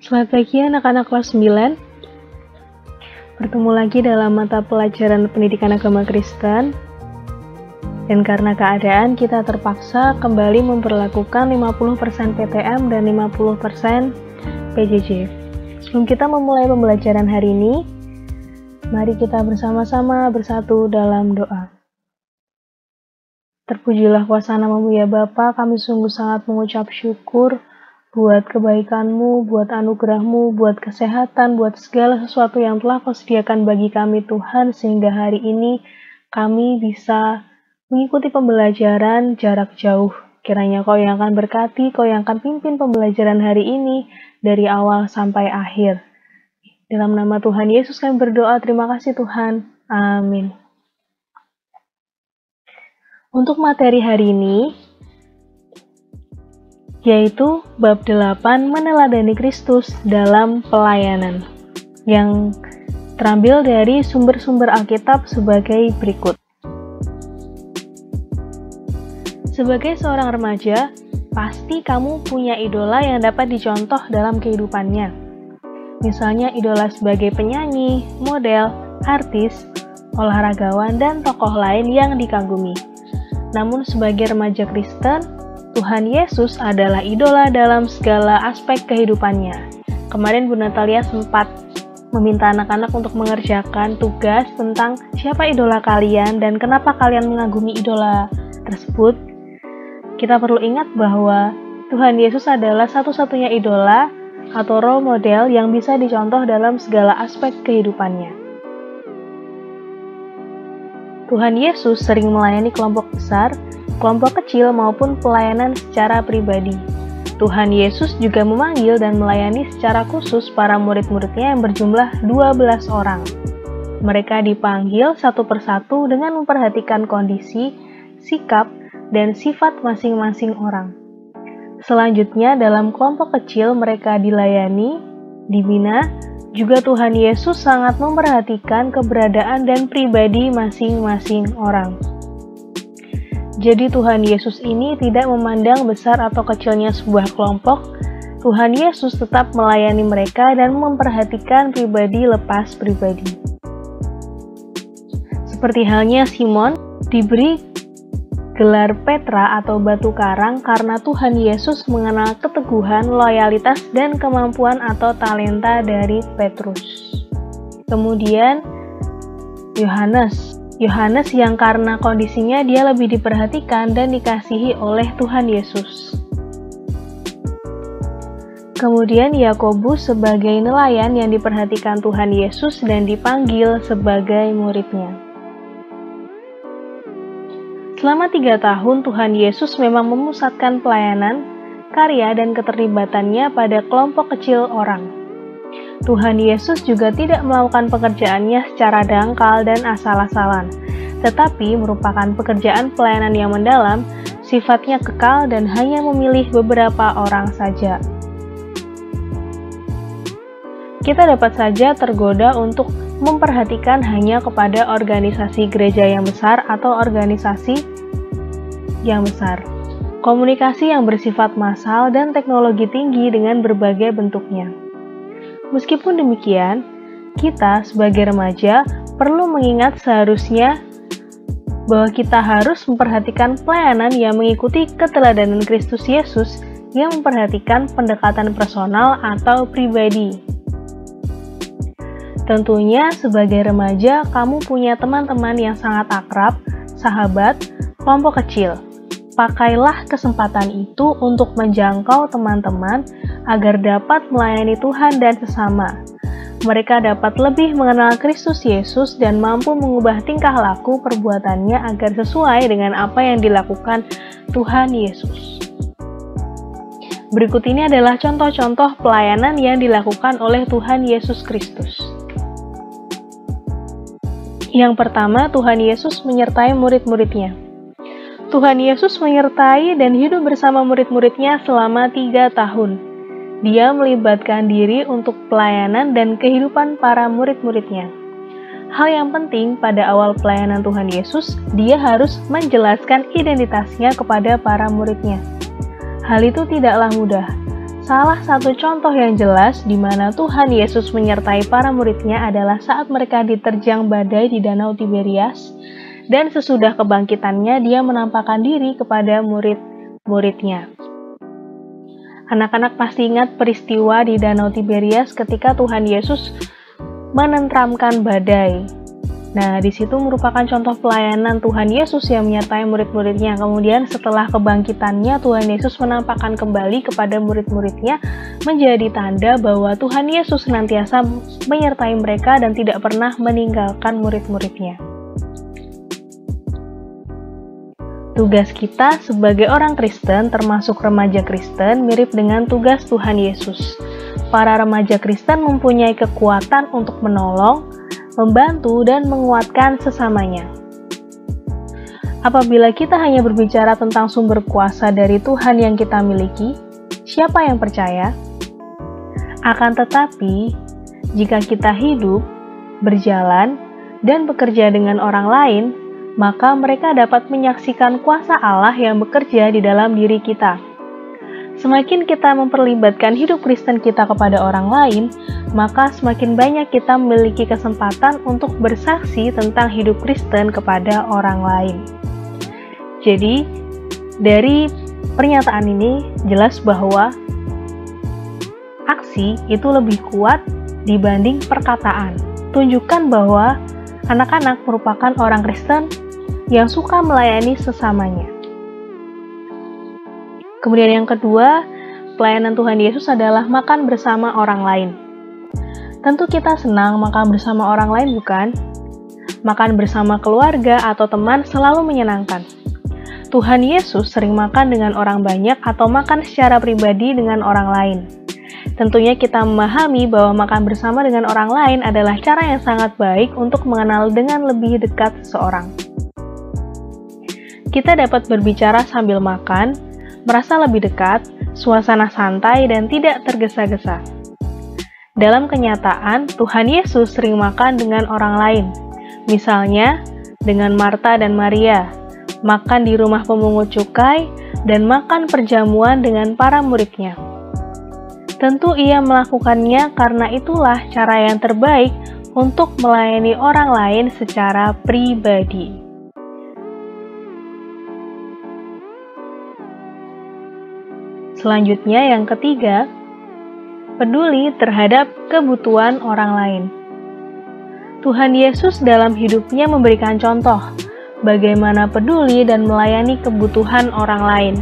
Selamat pagi anak-anak kelas 9. Bertemu lagi dalam mata pelajaran pendidikan agama Kristen. Dan karena keadaan kita terpaksa kembali memperlakukan 50% PTM dan 50% PJJ. Sebelum kita memulai pembelajaran hari ini, mari kita bersama-sama bersatu dalam doa. Terpujilah kuasa nama-Mu ya Bapa, kami sungguh sangat mengucap syukur buat kebaikan-Mu, buat anugerah-Mu, buat kesehatan, buat segala sesuatu yang telah Kau sediakan bagi kami Tuhan, sehingga hari ini kami bisa mengikuti pembelajaran jarak jauh. Kiranya Kau yang akan berkati, Kau yang akan pimpin pembelajaran hari ini dari awal sampai akhir. Dalam nama Tuhan Yesus kami berdoa, terima kasih Tuhan. Amin. Untuk materi hari ini, yaitu bab 8 meneladani Kristus dalam pelayanan, yang terambil dari sumber-sumber Alkitab sebagai berikut. Sebagai seorang remaja, pasti kamu punya idola yang dapat dicontoh dalam kehidupannya. Misalnya idola sebagai penyanyi, model, artis, olahragawan, dan tokoh lain yang dikagumi. Namun sebagai remaja Kristen, Tuhan Yesus adalah idola dalam segala aspek kehidupannya. Kemarin Bu Natalia sempat meminta anak-anak untuk mengerjakan tugas tentang siapa idola kalian dan kenapa kalian mengagumi idola tersebut. Kita perlu ingat bahwa Tuhan Yesus adalah satu-satunya idola atau role model yang bisa dicontoh dalam segala aspek kehidupannya. Tuhan Yesus sering melayani kelompok besar, kelompok kecil maupun pelayanan secara pribadi. Tuhan Yesus juga memanggil dan melayani secara khusus para murid-muridnya yang berjumlah 12 orang. Mereka dipanggil satu persatu dengan memperhatikan kondisi, sikap, dan sifat masing-masing orang. Selanjutnya dalam kelompok kecil mereka dilayani, dibina. Juga Tuhan Yesus sangat memperhatikan keberadaan dan pribadi masing-masing orang. Jadi Tuhan Yesus ini tidak memandang besar atau kecilnya sebuah kelompok. Tuhan Yesus tetap melayani mereka dan memperhatikan pribadi lepas pribadi. Seperti halnya Simon diberi gelar Petra atau batu karang karena Tuhan Yesus mengenal keteguhan, loyalitas, dan kemampuan atau talenta dari Petrus. Kemudian Yohanes yang karena kondisinya dia lebih diperhatikan dan dikasihi oleh Tuhan Yesus. Kemudian Yakobus sebagai nelayan yang diperhatikan Tuhan Yesus dan dipanggil sebagai muridnya. Selama 3 tahun Tuhan Yesus memang memusatkan pelayanan, karya, dan keterlibatannya pada kelompok kecil orang. Tuhan Yesus juga tidak melakukan pekerjaannya secara dangkal dan asal-asalan, tetapi merupakan pekerjaan pelayanan yang mendalam, sifatnya kekal dan hanya memilih beberapa orang saja. Kita dapat saja tergoda untuk memperhatikan hanya kepada organisasi gereja yang besar atau organisasi yang besar, komunikasi yang bersifat massal dan teknologi tinggi dengan berbagai bentuknya. Meskipun demikian, kita sebagai remaja perlu mengingat seharusnya bahwa kita harus memperhatikan pelayanan yang mengikuti keteladanan Kristus Yesus yang memperhatikan pendekatan personal atau pribadi. Tentunya sebagai remaja, kamu punya teman-teman yang sangat akrab, sahabat, kelompok kecil. Pakailah kesempatan itu untuk menjangkau teman-teman agar dapat melayani Tuhan dan sesama. Mereka dapat lebih mengenal Kristus Yesus dan mampu mengubah tingkah laku perbuatannya agar sesuai dengan apa yang dilakukan Tuhan Yesus. Berikut ini adalah contoh-contoh pelayanan yang dilakukan oleh Tuhan Yesus Kristus. Yang pertama, Tuhan Yesus menyertai murid-muridnya. Tuhan Yesus menyertai dan hidup bersama murid-muridnya selama 3 tahun. Dia melibatkan diri untuk pelayanan dan kehidupan para murid-muridnya. Hal yang penting pada awal pelayanan Tuhan Yesus, dia harus menjelaskan identitasnya kepada para muridnya. Hal itu tidaklah mudah. Salah satu contoh yang jelas di mana Tuhan Yesus menyertai para murid-Nya adalah saat mereka diterjang badai di Danau Tiberias, dan sesudah kebangkitannya Dia menampakkan diri kepada murid-murid-Nya. Anak-anak pasti ingat peristiwa di Danau Tiberias ketika Tuhan Yesus menenteramkan badai. Nah, di situ merupakan contoh pelayanan Tuhan Yesus yang menyertai murid-murid-Nya. Kemudian setelah kebangkitannya, Tuhan Yesus menampakkan kembali kepada murid-murid-Nya menjadi tanda bahwa Tuhan Yesus senantiasa menyertai mereka dan tidak pernah meninggalkan murid-murid-Nya. Tugas kita sebagai orang Kristen, termasuk remaja Kristen, mirip dengan tugas Tuhan Yesus. Para remaja Kristen mempunyai kekuatan untuk menolong, membantu, dan menguatkan sesamanya. Apabila kita hanya berbicara tentang sumber kuasa dari Tuhan yang kita miliki, siapa yang percaya? Akan tetapi, jika kita hidup, berjalan, dan bekerja dengan orang lain, maka mereka dapat menyaksikan kuasa Allah yang bekerja di dalam diri kita. Semakin kita memperlibatkan hidup Kristen kita kepada orang lain, maka semakin banyak kita memiliki kesempatan untuk bersaksi tentang hidup Kristen kepada orang lain. Jadi, dari pernyataan ini jelas bahwa aksi itu lebih kuat dibanding perkataan. Tunjukkan bahwa anak-anak merupakan orang Kristen yang suka melayani sesamanya. Kemudian yang kedua, pelayanan Tuhan Yesus adalah makan bersama orang lain. Tentu kita senang makan bersama orang lain, bukan? Makan bersama keluarga atau teman selalu menyenangkan. Tuhan Yesus sering makan dengan orang banyak atau makan secara pribadi dengan orang lain. Tentunya kita memahami bahwa makan bersama dengan orang lain adalah cara yang sangat baik untuk mengenal dengan lebih dekat seseorang. Kita dapat berbicara sambil makan, merasa lebih dekat, suasana santai, dan tidak tergesa-gesa. Dalam kenyataan, Tuhan Yesus sering makan dengan orang lain, misalnya dengan Marta dan Maria, makan di rumah pemungut cukai, dan makan perjamuan dengan para murid-Nya. Tentu ia melakukannya karena itulah cara yang terbaik untuk melayani orang lain secara pribadi. Selanjutnya yang ketiga, peduli terhadap kebutuhan orang lain. Tuhan Yesus dalam hidupnya memberikan contoh bagaimana peduli dan melayani kebutuhan orang lain.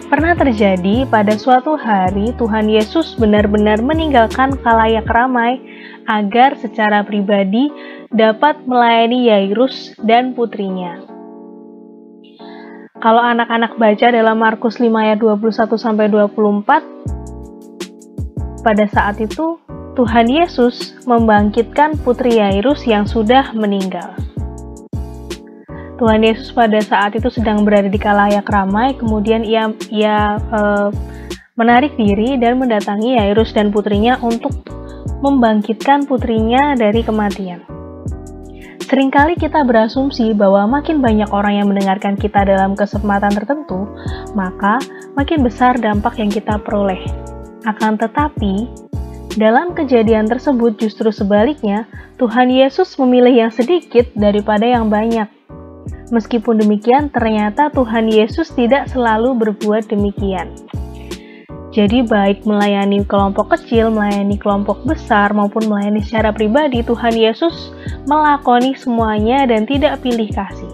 Pernah terjadi pada suatu hari Tuhan Yesus benar-benar meninggalkan khalayak ramai agar secara pribadi dapat melayani Yairus dan putrinya. Kalau anak-anak baca dalam Markus 5 ayat 21-24, pada saat itu Tuhan Yesus membangkitkan putri Yairus yang sudah meninggal. Tuhan Yesus pada saat itu sedang berada di khalayak ramai, kemudian ia menarik diri dan mendatangi Yairus dan putrinya untuk membangkitkan putrinya dari kematian. Seringkali kita berasumsi bahwa makin banyak orang yang mendengarkan kita dalam kesempatan tertentu, maka makin besar dampak yang kita peroleh. Akan tetapi, dalam kejadian tersebut justru sebaliknya, Tuhan Yesus memilih yang sedikit daripada yang banyak. Meskipun demikian, ternyata Tuhan Yesus tidak selalu berbuat demikian. Jadi baik melayani kelompok kecil, melayani kelompok besar, maupun melayani secara pribadi, Tuhan Yesus melakoni semuanya dan tidak pilih kasih.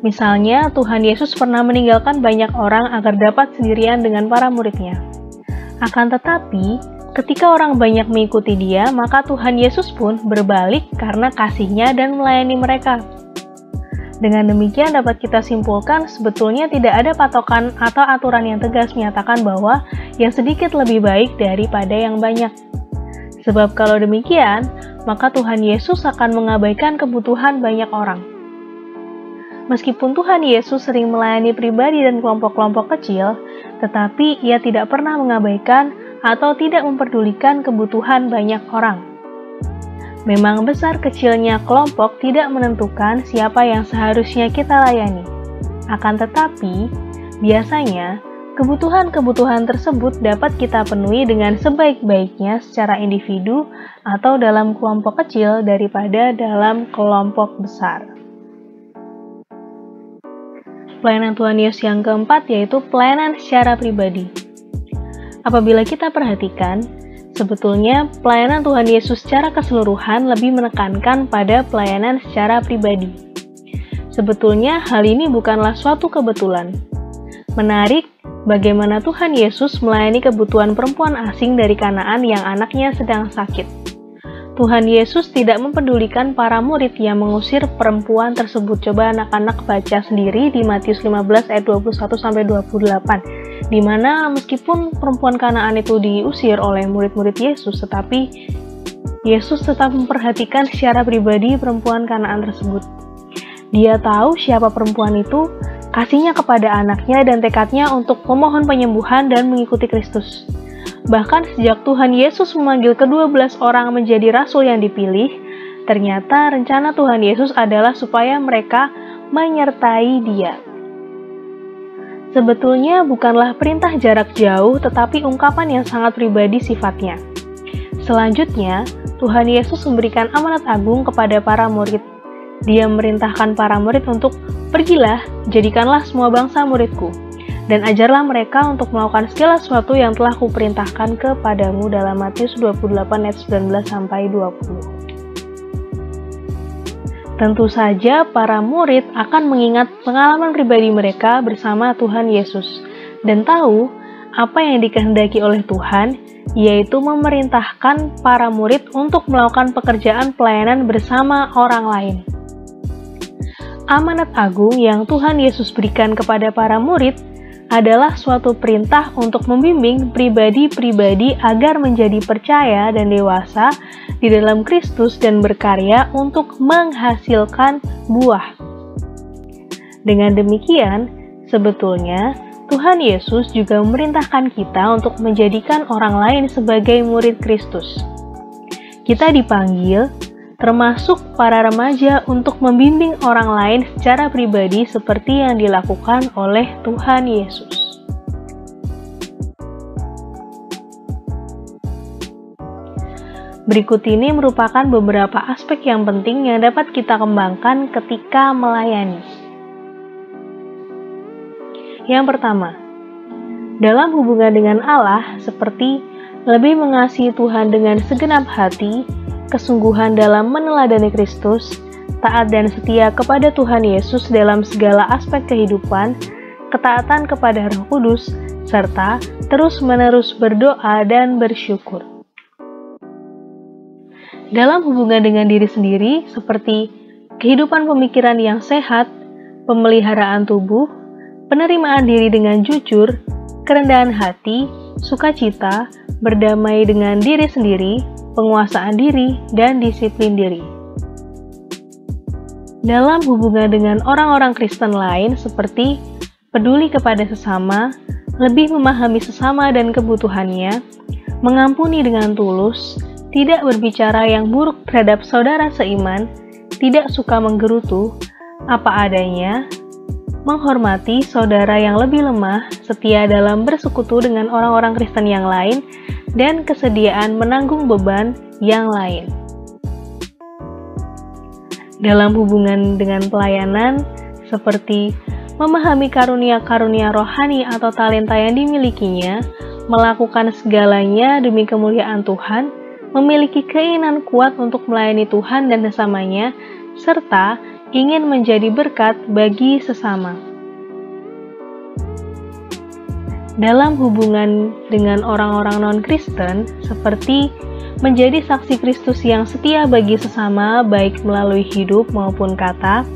Misalnya, Tuhan Yesus pernah meninggalkan banyak orang agar dapat sendirian dengan para murid-Nya. Akan tetapi, ketika orang banyak mengikuti Dia, maka Tuhan Yesus pun berbalik karena kasih-Nya dan melayani mereka. Dengan demikian dapat kita simpulkan sebetulnya tidak ada patokan atau aturan yang tegas menyatakan bahwa yang sedikit lebih baik daripada yang banyak. Sebab kalau demikian, maka Tuhan Yesus akan mengabaikan kebutuhan banyak orang. Meskipun Tuhan Yesus sering melayani pribadi dan kelompok-kelompok kecil, tetapi Ia tidak pernah mengabaikan atau tidak memperdulikan kebutuhan banyak orang. Memang besar kecilnya kelompok tidak menentukan siapa yang seharusnya kita layani. Akan tetapi, biasanya Kebutuhan-kebutuhan tersebut dapat kita penuhi dengan sebaik-baiknya secara individu atau dalam kelompok kecil daripada dalam kelompok besar. Pelayanan Tuhan Yesus yang keempat yaitu pelayanan secara pribadi. Apabila kita perhatikan, sebetulnya pelayanan Tuhan Yesus secara keseluruhan lebih menekankan pada pelayanan secara pribadi. Sebetulnya hal ini bukanlah suatu kebetulan. Menarik, bagaimana Tuhan Yesus melayani kebutuhan perempuan asing dari Kanaan yang anaknya sedang sakit. Tuhan Yesus tidak mempedulikan para murid yang mengusir perempuan tersebut. Coba anak-anak baca sendiri di Matius 15 ayat 21-28, di mana meskipun perempuan Kanaan itu diusir oleh murid-murid Yesus, tetapi Yesus tetap memperhatikan secara pribadi perempuan Kanaan tersebut. Dia tahu siapa perempuan itu, kasihnya kepada anaknya dan tekadnya untuk memohon penyembuhan dan mengikuti Kristus. Bahkan sejak Tuhan Yesus memanggil ke-12 orang menjadi rasul yang dipilih, ternyata rencana Tuhan Yesus adalah supaya mereka menyertai Dia. Sebetulnya bukanlah perintah jarak jauh, tetapi ungkapan yang sangat pribadi sifatnya. Selanjutnya, Tuhan Yesus memberikan amanat agung kepada para murid. Dia memerintahkan para murid untuk, "Pergilah, jadikanlah semua bangsa muridku, dan ajarlah mereka untuk melakukan segala sesuatu yang telah kuperintahkan kepadamu," dalam Matius 28 ayat 19-20. Tentu saja para murid akan mengingat pengalaman pribadi mereka bersama Tuhan Yesus dan tahu apa yang dikehendaki oleh Tuhan, yaitu memerintahkan para murid untuk melakukan pekerjaan pelayanan bersama orang lain. Amanat agung yang Tuhan Yesus berikan kepada para murid adalah suatu perintah untuk membimbing pribadi-pribadi agar menjadi percaya dan dewasa di dalam Kristus dan berkarya untuk menghasilkan buah. Dengan demikian, sebetulnya Tuhan Yesus juga memerintahkan kita untuk menjadikan orang lain sebagai murid Kristus. Kita dipanggil, termasuk para remaja, untuk membimbing orang lain secara pribadi seperti yang dilakukan oleh Tuhan Yesus. Berikut ini merupakan beberapa aspek yang penting yang dapat kita kembangkan ketika melayani. Yang pertama, dalam hubungan dengan Allah, seperti lebih mengasihi Tuhan dengan segenap hati, kesungguhan dalam meneladani Kristus, taat dan setia kepada Tuhan Yesus dalam segala aspek kehidupan, ketaatan kepada Roh Kudus, serta terus-menerus berdoa dan bersyukur. Dalam hubungan dengan diri sendiri, seperti kehidupan pemikiran yang sehat, pemeliharaan tubuh, penerimaan diri dengan jujur, kerendahan hati, sukacita, berdamai dengan diri sendiri, penguasaan diri, dan disiplin diri. Dalam hubungan dengan orang-orang Kristen lain seperti peduli kepada sesama, lebih memahami sesama dan kebutuhannya, mengampuni dengan tulus, tidak berbicara yang buruk terhadap saudara seiman, tidak suka menggerutu, apa adanya, menghormati saudara yang lebih lemah, setia dalam bersekutu dengan orang-orang Kristen yang lain, dan kesediaan menanggung beban yang lain. Dalam hubungan dengan pelayanan, seperti memahami karunia-karunia rohani atau talenta yang dimilikinya, melakukan segalanya demi kemuliaan Tuhan, memiliki keinginan kuat untuk melayani Tuhan dan sesamanya, serta ingin menjadi berkat bagi sesama. Dalam hubungan dengan orang-orang non-Kristen, seperti menjadi saksi Kristus yang setia bagi sesama baik melalui hidup maupun kata,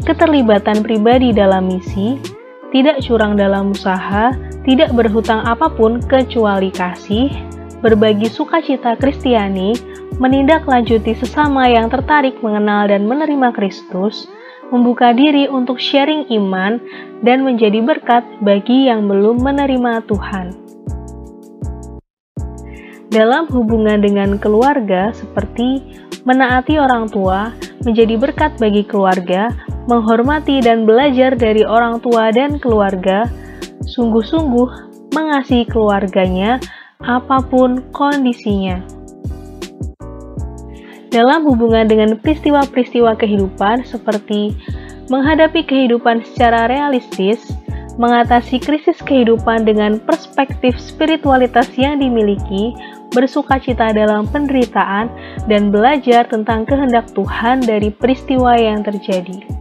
keterlibatan pribadi dalam misi, tidak curang dalam usaha, tidak berhutang apapun kecuali kasih, berbagi sukacita Kristiani, menindaklanjuti sesama yang tertarik mengenal dan menerima Kristus, membuka diri untuk sharing iman, dan menjadi berkat bagi yang belum menerima Tuhan. Dalam hubungan dengan keluarga, seperti menaati orang tua, menjadi berkat bagi keluarga, menghormati dan belajar dari orang tua dan keluarga, sungguh-sungguh mengasihi keluarganya apapun kondisinya. Dalam hubungan dengan peristiwa-peristiwa kehidupan seperti menghadapi kehidupan secara realistis, mengatasi krisis kehidupan dengan perspektif spiritualitas yang dimiliki, bersukacita dalam penderitaan, dan belajar tentang kehendak Tuhan dari peristiwa yang terjadi.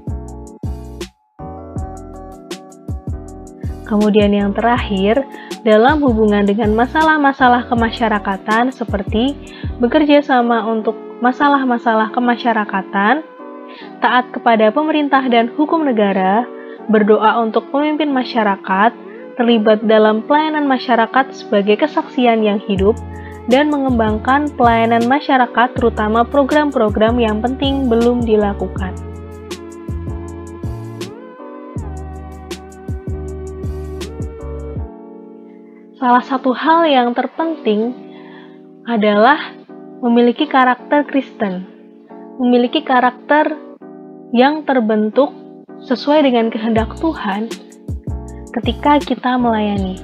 Kemudian yang terakhir, dalam hubungan dengan masalah-masalah kemasyarakatan seperti bekerja sama untuk masalah-masalah kemasyarakatan, taat kepada pemerintah dan hukum negara, berdoa untuk pemimpin masyarakat, terlibat dalam pelayanan masyarakat sebagai kesaksian yang hidup, dan mengembangkan pelayanan masyarakat terutama program-program yang penting belum dilakukan. Salah satu hal yang terpenting adalah memiliki karakter Kristen, memiliki karakter yang terbentuk sesuai dengan kehendak Tuhan ketika kita melayani.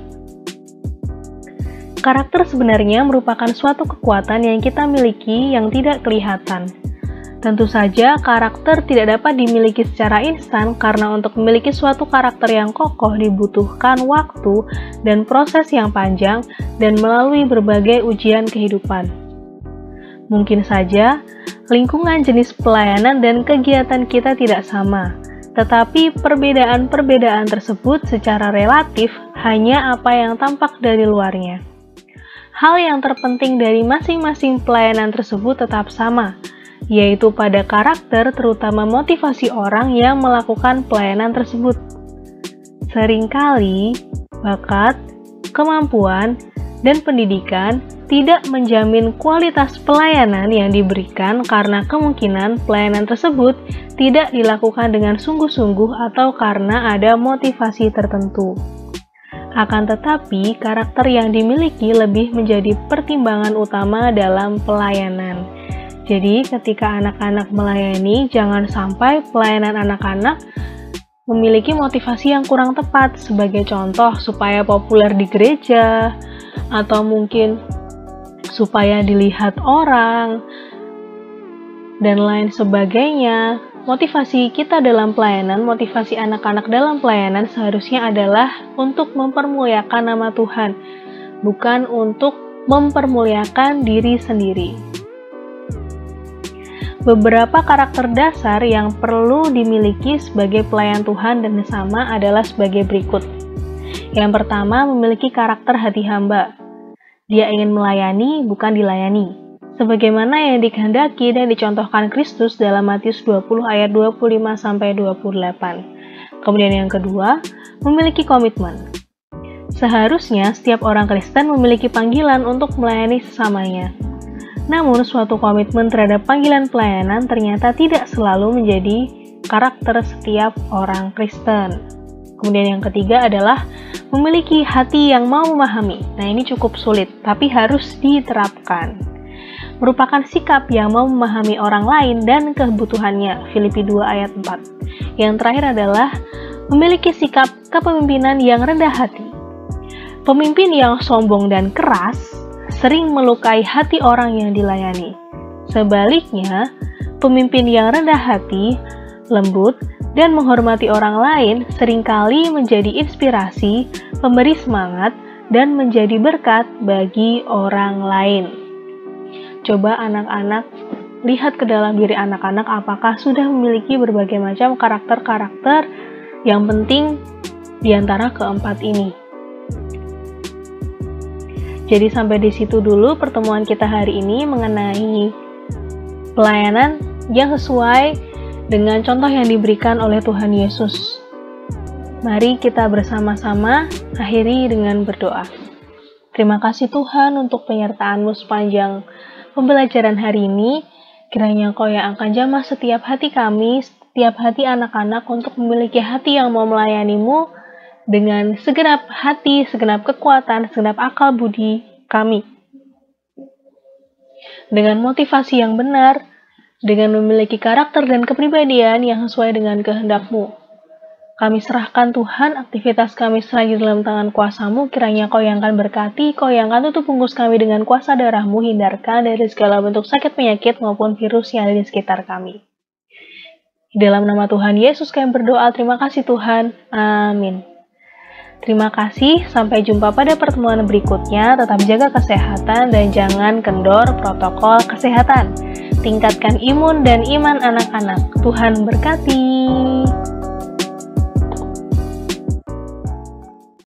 Karakter sebenarnya merupakan suatu kekuatan yang kita miliki yang tidak kelihatan. Tentu saja, karakter tidak dapat dimiliki secara instan karena untuk memiliki suatu karakter yang kokoh dibutuhkan waktu dan proses yang panjang dan melalui berbagai ujian kehidupan. Mungkin saja, lingkungan jenis pelayanan dan kegiatan kita tidak sama, tetapi perbedaan-perbedaan tersebut secara relatif hanya apa yang tampak dari luarnya. Hal yang terpenting dari masing-masing pelayanan tersebut tetap sama, yaitu pada karakter terutama motivasi orang yang melakukan pelayanan tersebut. Seringkali, bakat, kemampuan, dan pendidikan tidak menjamin kualitas pelayanan yang diberikan karena kemungkinan pelayanan tersebut tidak dilakukan dengan sungguh-sungguh atau karena ada motivasi tertentu. Akan tetapi, karakter yang dimiliki lebih menjadi pertimbangan utama dalam pelayanan. Jadi, ketika anak-anak melayani, jangan sampai pelayanan anak-anak memiliki motivasi yang kurang tepat. Sebagai contoh, supaya populer di gereja, atau mungkin supaya dilihat orang, dan lain sebagainya. Motivasi kita dalam pelayanan, motivasi anak-anak dalam pelayanan seharusnya adalah untuk mempermuliakan nama Tuhan, bukan untuk mempermuliakan diri sendiri. Beberapa karakter dasar yang perlu dimiliki sebagai pelayan Tuhan dan sesama adalah sebagai berikut. Yang pertama, memiliki karakter hati hamba. Dia ingin melayani, bukan dilayani. Sebagaimana yang dikehendaki dan dicontohkan Kristus dalam Matius 20 ayat 25-28. Kemudian yang kedua, memiliki komitmen. Seharusnya setiap orang Kristen memiliki panggilan untuk melayani sesamanya. Namun, suatu komitmen terhadap panggilan pelayanan ternyata tidak selalu menjadi karakter setiap orang Kristen. Kemudian yang ketiga adalah memiliki hati yang mau memahami. Nah, ini cukup sulit, tapi harus diterapkan. Merupakan sikap yang mau memahami orang lain dan kebutuhannya. Filipi 2 ayat 4. Yang terakhir adalah memiliki sikap kepemimpinan yang rendah hati. Pemimpin yang sombong dan keras sering melukai hati orang yang dilayani. Sebaliknya, pemimpin yang rendah hati, lembut, dan menghormati orang lain seringkali menjadi inspirasi, pemberi semangat, dan menjadi berkat bagi orang lain. Coba anak-anak lihat ke dalam diri anak-anak apakah sudah memiliki berbagai macam karakter-karakter yang penting di antara keempat ini. Jadi sampai di situ dulu pertemuan kita hari ini mengenai pelayanan yang sesuai dengan contoh yang diberikan oleh Tuhan Yesus. Mari kita bersama-sama akhiri dengan berdoa. Terima kasih Tuhan untuk penyertaan-Mu sepanjang pembelajaran hari ini. Kiranya Engkau yang akan jamah setiap hati kami, setiap hati anak-anak untuk memiliki hati yang mau melayani-Mu dengan segenap hati, segenap kekuatan, segenap akal budi kami. Dengan motivasi yang benar, dengan memiliki karakter dan kepribadian yang sesuai dengan kehendak-Mu. Kami serahkan Tuhan, aktivitas kami selagi dalam tangan kuasa-Mu, kiranya Kau yang akan berkati, Kau yang akan tutup bungkus kami dengan kuasa darah-Mu, hindarkan dari segala bentuk sakit penyakit maupun virus yang ada di sekitar kami. Di dalam nama Tuhan Yesus kami berdoa, terima kasih Tuhan. Amin. Terima kasih, sampai jumpa pada pertemuan berikutnya. Tetap jaga kesehatan dan jangan kendor protokol kesehatan. Tingkatkan imun dan iman anak-anak. Tuhan berkati.